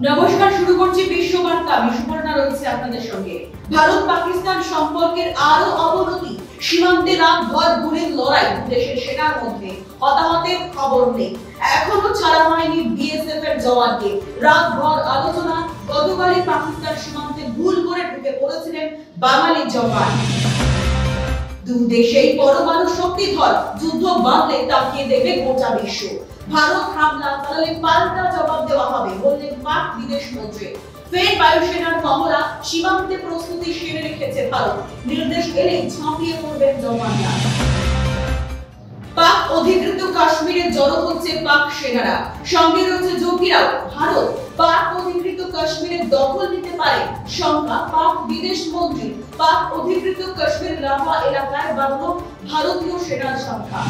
নমস্কার, শুরু করছি বিশ্ববার্তা। বিশ্ববার্তা রয়েছে আপনাদের সঙ্গে। ভারত পাকিস্তান সম্পর্কের আরো অবনতি, সীমান্তে রাতভর গুলির লড়াই, দেশের সেনার মধ্যে হতাহতের খবর নেই। এখনো ছাড়া হয়নি বিএসএফ এর জওয়ানকে। রাতভর আলোচনা। গতকালই পাকিস্তান সীমান্তে ভুল করে ঢুকে পড়েছিলেন বাঙালি জওয়ান। দুই দেশেই পরমাণু শক্তিধর, যুদ্ধ বাঁধলে তাকিয়ে দেবে গোটা বিশ্ব। ভারত হামলা চালালে পাল্টা জবাব দেওয়া হবে বললেন পাক বিদেশ মন্ত্রী। ফের বায়ুসেনার মহড়া, সীমান্তে প্রস্তুতি সেরে রেখেছে ভারত। নির্দেশ এলে ঝাঁপিয়ে পড়বেন জওয়ানরা। পাক অধিকৃত কাশ্মীরে জড়ো হচ্ছে পাক সেনারা, সঙ্গে রয়েছে জঙ্গিরাও। ভারত পাক অধিকৃত কাশ্মীরের দখল নিতে পারে শঙ্কা পাক বিদেশ মন্ত্রী। পাক অধিকৃত কাশ্মীর লাভা এলাকায় বাড়ল ভারতীয় সেনার সংখ্যা।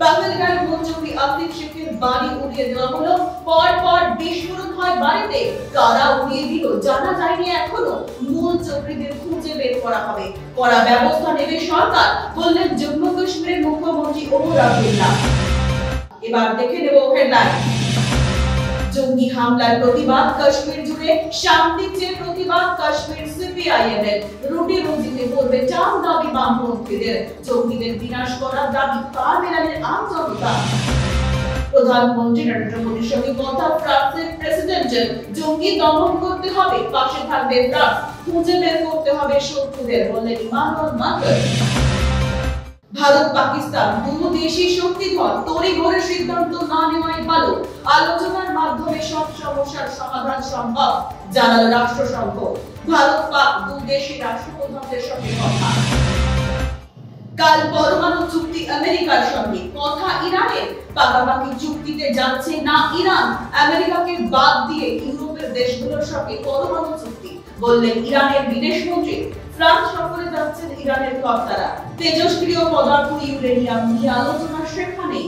পাগলগাঁও মন্ত্রী আতিফ শেখের বাড়ি উড়িয়ে দেওয়া হলো, পর বিস্ফোরণ হয় বাড়িতে। কারা উড়িয়ে দিল জানা যায়নি এখনো। মূল চক্রীদের খুঁজে বের করা হবে, কড়া ব্যবস্থা নেবে সরকার বললেন জম্মু কাশ্মীরের মুখ্যমন্ত্রী ওমর আবদুল্লাহ। এবার দেখে নেব হেডলাইন। জঙ্গি হামলার প্রতিবাদ, কাশ্মীর জুড়ে শান্তি চেয়ে প্রতিবাদ। কাশ্মীর সিপিআইএম এর রুটি রুজিতে পড়বে টান দাবি বামপন্থীদের। জঙ্গিদের বিনাশ করার দাবি পা মেলানের আম জনতা। প্রধানমন্ত্রী নরেন্দ্র মোদীর সঙ্গে কথা ফ্রান্সের প্রেসিডেন্টের। জঙ্গি দমন করতে হবে, পাশে থাকবে ফ্রান্স। খুঁজে বের করতে হবে শত্রুদের বললেন ইমানুয়েল ম্যাক্রন। ভারত পাকিস্তান দুই দেশই শক্তিধর, তড়িঘড়ি সিদ্ধান্ত না নেওয়াই ভালো। আলোচনার মাধ্যমে সব সমস্যার সমাধান সম্ভব জানালো রাষ্ট্রসংঘ। ভারত পাক দুই দেশের রাষ্ট্রপ্রধানদের সঙ্গে কথা। কাল পরমাণু চুক্তি আমেরিকার সঙ্গে কথা ইরানের। পাকাপাকি চুক্তিতে যাচ্ছে না ইরান। আমেরিকাকে বাদ দিয়ে ইউরোপের দেশগুলোর সঙ্গে পরমাণু চুক্তি বললেন ইরানের বিদেশ মন্ত্রী। ফ্রান্স সফরে যাচ্ছেন ইরানের কর্তারা। তেজস্ক্রিয় পদার্থ ইউরেনিয়াম নিয়ে আলোচনা সেখানেই।